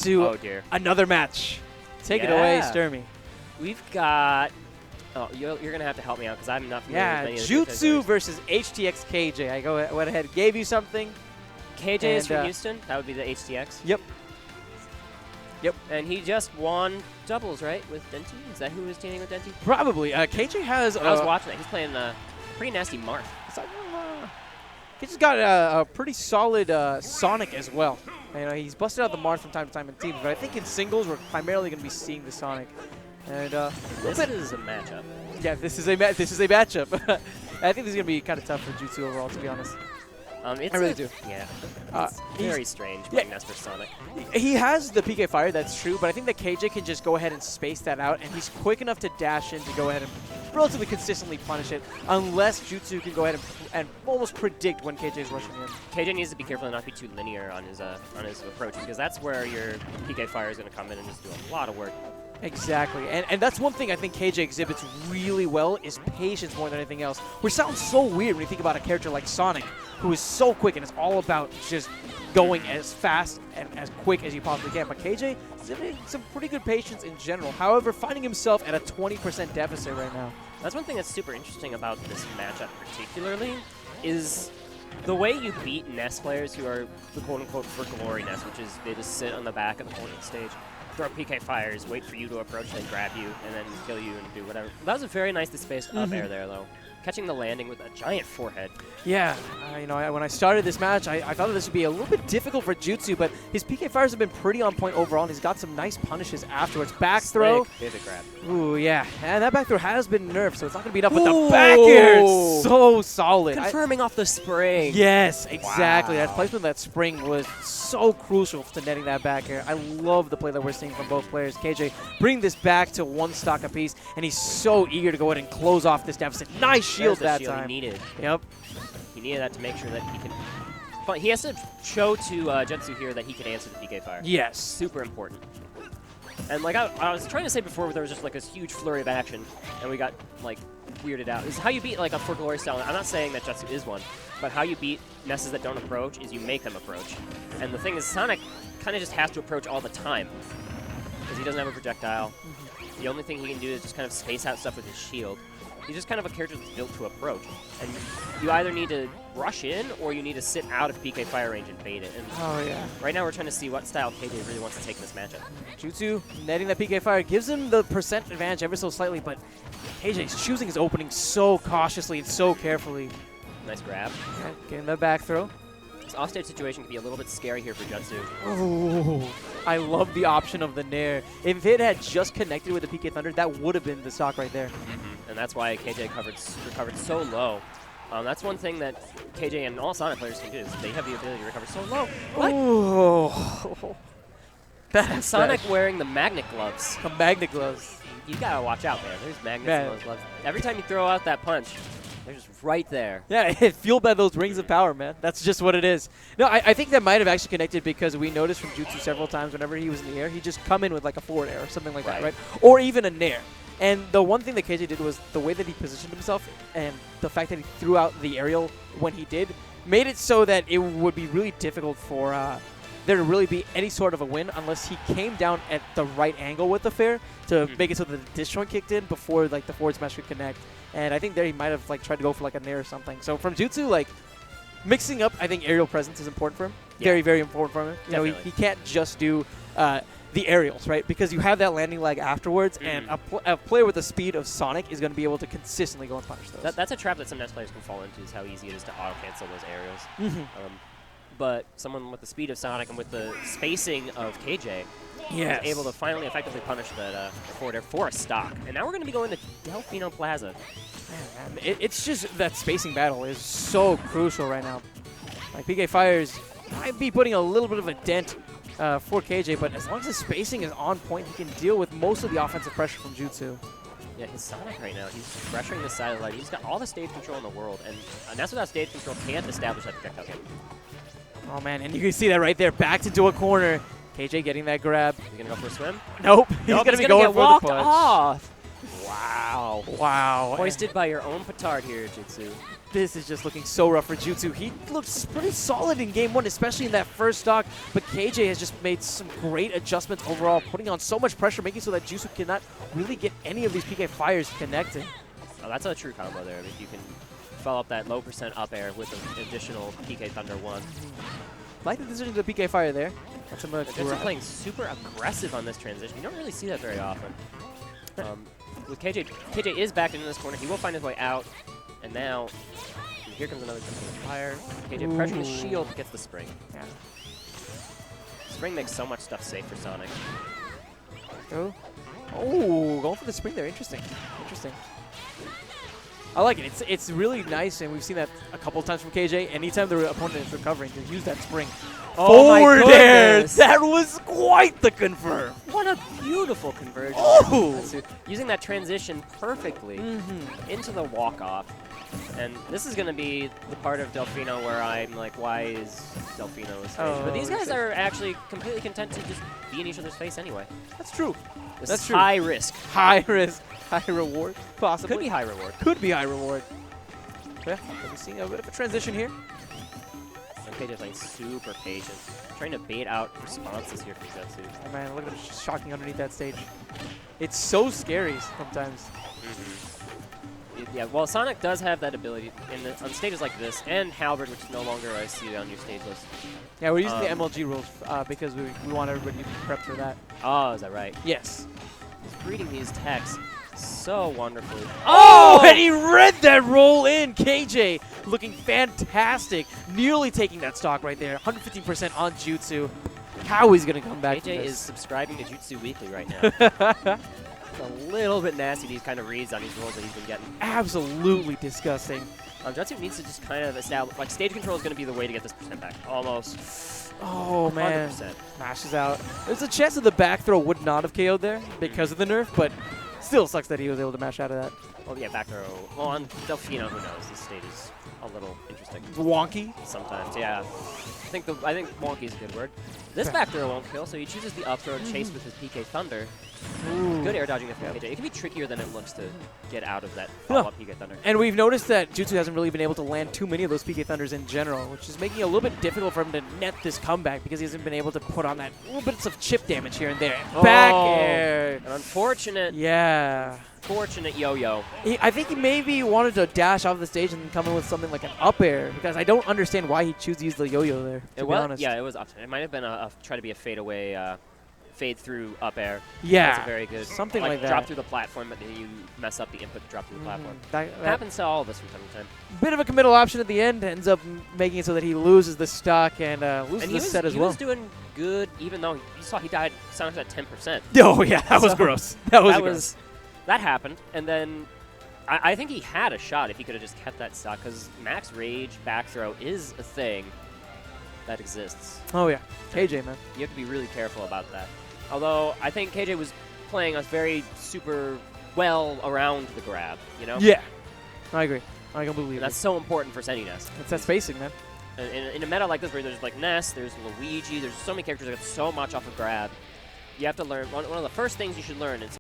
to another match. Take it away, Sturmy. We've got... Oh, you're going to have to help me out because I'm not familiar with any of the Jutsu versus HTX KJ. I went ahead and gave you something. KJ is from Houston. That would be the HTX. Yep. Yep. And he just won doubles, right, with Denti? Is that who was teaming with Denti? Probably. KJ has... I was watching that. He's playing pretty nasty Marth. KJ's got a pretty solid Sonic as well. You know, he's busted out the Marth from time to time in teams, but I think in singles we're primarily going to be seeing the Sonic. And this is a matchup. Yeah, this is a matchup. I think this is going to be kind of tough for Jutsu overall, to be honest. I really do. Yeah. It's very strange playing Ness versus Sonic. He has the PK Fire, that's true, but I think that KJ can just go ahead and space that out, and he's quick enough to dash in to go ahead and relatively consistently punish it, unless Jutsu can go ahead and almost predict when KJ is rushing in. KJ needs to be careful and not be too linear on his approach, because that's where your PK Fire is going to come in and just do a lot of work. Exactly, and that's one thing I think KJ exhibits really well is patience more than anything else, which sounds so weird when you think about a character like Sonic, who is so quick and it's all about just going as fast and as quick as you possibly can. But KJ is exhibiting some pretty good patience in general. However, finding himself at a 20% deficit right now. That's one thing that's super interesting about this matchup particularly is the way you beat Ness players who are the quote-unquote for glory Ness, which is they just sit on the back of the opponent's stage, throw PK Fires, wait for you to approach, then grab you, and then kill you and do whatever. That was a very nicely spaced up air there, though. Catching the landing with a giant forehead. Yeah, you know, when I started this match, I thought that this would be a little bit difficult for Jutsu, but his PK Fires have been pretty on point overall, and he's got some nice punishes afterwards. Back throw. Pivot grab. Ooh, yeah. And that back throw has been nerfed, so it's not going to be enough, but the back air is so solid. Confirming off the spring. Yes, exactly. Wow. That placement of that spring was so crucial to netting that back air. I love the play that we're seeing from both players. KJ bring this back to one stock apiece, and he's so eager to go ahead and close off this deficit. Nice shield that time. He needed. Yep. He needed that to make sure that he can... But he has to show to Jutsu here that he can answer the PK Fire. Yes. Super important. And like I was trying to say before, there was just like this huge flurry of action, and we got like weirded out. This is how you beat like a For Glory style. I'm not saying that Jutsu is one, but how you beat Nesses that don't approach is you make them approach. And the thing is, Sonic kind of just has to approach all the time because he doesn't have a projectile. The only thing he can do is just kind of space out stuff with his shield. He's just kind of a character that's built to approach. And you either need to rush in or you need to sit out of PK Fire range and bait it. And right now we're trying to see what style KJ really wants to take in this matchup. Jutsu netting that PK Fire gives him the percent advantage ever so slightly, but KJ's choosing his opening so cautiously and so carefully. Nice grab. Yeah, getting the back throw. This offstage situation can be a little bit scary here for Jutsu. Oh, I love the option of the Nair. If it had just connected with the PK Thunder, that would have been the stock right there. And that's why KJ recovered so low. That's one thing that KJ and all Sonic players can do is they have the ability to recover so low. What? Oh. That's Sonic wearing the magnet gloves. The magnet gloves. You gotta watch out, man. There's magnets in those gloves. Every time you throw out that punch, they're just right there. Yeah, it's fueled by those rings of power, man. That's just what it is. No, I think that might have actually connected because we noticed from Jutsu several times whenever he was in the air, he'd just come in with like a forward air or something like that, right? Or even a Nair. And the one thing that KJ did was the way that he positioned himself and the fact that he threw out the aerial when he did made it so that it would be really difficult for there to really be any sort of a win unless he came down at the right angle with the fair to make it so that the disjoint kicked in before like the forward smash could connect. And I think there he might have like tried to go for like a Nair or something. So from Jutsu, like mixing up, I think aerial presence is important for him. Yeah. Very, very important for him. You know, he can't just do the aerials, right? Because you have that landing lag afterwards, and a player with the speed of Sonic is going to be able to consistently go and punish those. That's a trap that some Ness players can fall into, is how easy it is to auto-cancel those aerials. But someone with the speed of Sonic and with the spacing of KJ is able to finally effectively punish that forward air for a stock. And now we're going to be going to Delfino Plaza. Man, it's just that spacing battle is so crucial right now. Like PK Fires might be putting a little bit of a dent for KJ, but as long as the spacing is on point, he can deal with most of the offensive pressure from Jutsu. Yeah, his Sonic right now, he's pressuring this side of the line. He's got all the stage control in the world, and Ness without stage control can't establish that projectile game. Oh, man, and you can see that right there, backed into a corner. KJ getting that grab. He's going to go for a swim? Nope. He's going to be going for the punch. Off. Wow. Wow. Hoisted by your own petard here, Jutsu. This is just looking so rough for Jutsu. He looks pretty solid in game one, especially in that first stock, but KJ has just made some great adjustments overall, putting on so much pressure, making so that Jutsu cannot really get any of these PK fires connected. Oh, that's a true combo there. If you can follow up that low percent up air with an additional PK Thunder 1. Like the decision to the PK fire there. That's a Jutsu playing super aggressive on this transition. You don't really see that very often. With KJ is backed into this corner. He will find his way out. And now, here comes another fire. KJ pressuring the shield, gets the spring. Yeah. Spring makes so much stuff safe for Sonic. Oh, going for the spring there. Interesting. Interesting. I like it. It's really nice, and we've seen that a couple times from KJ. Anytime the opponent is recovering, to use that spring. Forward air! That was quite the confirm. What a beautiful conversion. Oh! Using that transition perfectly into the walk-off. And this is going to be the part of Delfino where I'm like, why is Delfino stage? But these guys are actually completely content to just be in each other's face anyway. That's true. That's true. High risk. High risk. High reward, possibly. Could be high reward. Could be high reward. Yeah, we're seeing a bit of a transition here. KJ playing super patient, trying to bait out responses here from Jutsu. Oh man, look at him just shocking underneath that stage. It's so scary sometimes. Yeah, well, Sonic does have that ability on stages like this, and Halberd, which is no longer I see on your stage list. Yeah, we're using the MLG rules because we want everybody to be prepped for that. Oh, is that right? Yes. He's reading these texts so wonderfully. Oh, and he read that roll in. KJ looking fantastic. Nearly taking that stock right there. 115% on Jutsu. How he's going to come back KJ to this. is subscribing to Jutsu Weekly right now. It's a little bit nasty, these kind of reads on these rolls that he's been getting. Absolutely disgusting. Jutsu needs to just kind of establish, like, stage control is going to be the way to get this percent back. Almost. Oh, man. 100%. Mashes out. There's a chance that the back throw would not have KO'd there because of the nerf, but still sucks that he was able to mash out of that. Well, yeah, back throw. Well, on Delfino, who knows? This stage is a little interesting. Wonky. Sometimes, yeah. I think wonky is a good word. This back throw won't kill, so he chooses the up throw to chase with his PK Thunder. Ooh. Good air dodging there from KJ. It can be trickier than it looks to get out of that follow-up PK Thunder. And we've noticed that Jutsu hasn't really been able to land too many of those PK Thunders in general, which is making it a little bit difficult for him to net this comeback because he hasn't been able to put on that little bits of chip damage here and there. Back air. An unfortunate, fortunate yo-yo. I think he maybe wanted to dash off the stage and come in with something like an up air because I don't understand why he chose to use the yo-yo there, to be honest. Yeah, it was up. It might have been try to be a fade away, fade through up air. Yeah. That's a very good. Something like that. Drop through the platform, but then you mess up the input to drop through the platform. That happens to all of us from time to time. Bit of a committal option at the end, ends up making it so that he loses the stock and loses the set as well. He was doing good, even though you saw he died Sonic's at 10%. Oh, yeah, that was gross. That was gross. That happened, and then I think he had a shot if he could have just kept that stock, because max rage back throw is a thing that exists. Oh, yeah. KJ, man. You have to be really careful about that. Although, I think KJ was playing us very super well around the grab, you know? Yeah. I agree. I completely agree. That's so important for Senny Ness. It's that spacing, man. In a meta like this where there's like Ness, there's Luigi, there's so many characters that get so much off of grab, you have to learn, one of the first things you should learn is